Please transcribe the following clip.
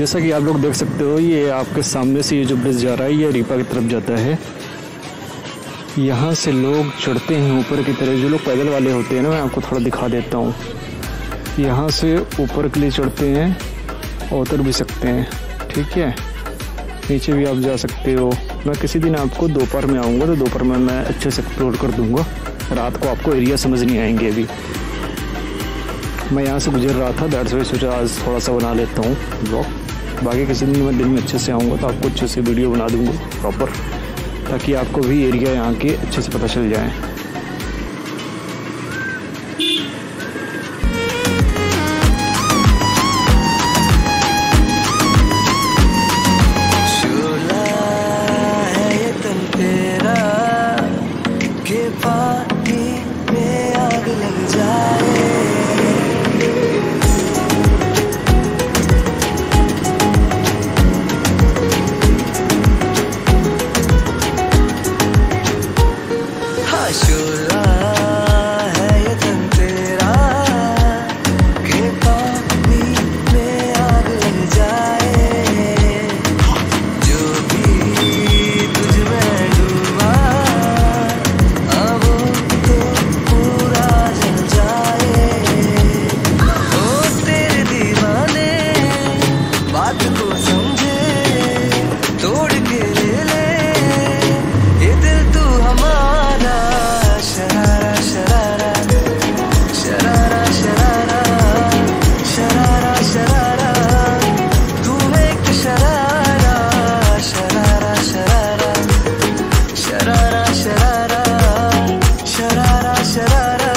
जैसा कि आप लोग देख सकते हो, ये आपके सामने से ये जो ब्रिज जा रहा है ये रीपा की तरफ जाता है। यहाँ से लोग चढ़ते हैं ऊपर की तरफ, जो लोग पैदल वाले होते हैं ना, मैं आपको थोड़ा दिखा देता हूँ। यहाँ से ऊपर के लिए चढ़ते हैं और उतर भी सकते हैं, ठीक है। नीचे भी आप जा सकते हो। मैं किसी दिन आपको दोपहर में आऊँगा तो दोपहर में मैं अच्छे से एक्सप्लोर कर दूँगा। रात को आपको एरिया समझ नहीं आएंगे। अभी मैं यहाँ से गुजर रहा था, दैट्स व्हाई सोचा आज थोड़ा सा बना लेता हूँ ब्लॉग। बाकी किसी दिन मैं दिन में अच्छे से आऊँगा तो आपको अच्छे से वीडियो बना दूँगा प्रॉपर, ताकि आपको भी एरिया यहाँ के अच्छे से पता चल जाए। शरारा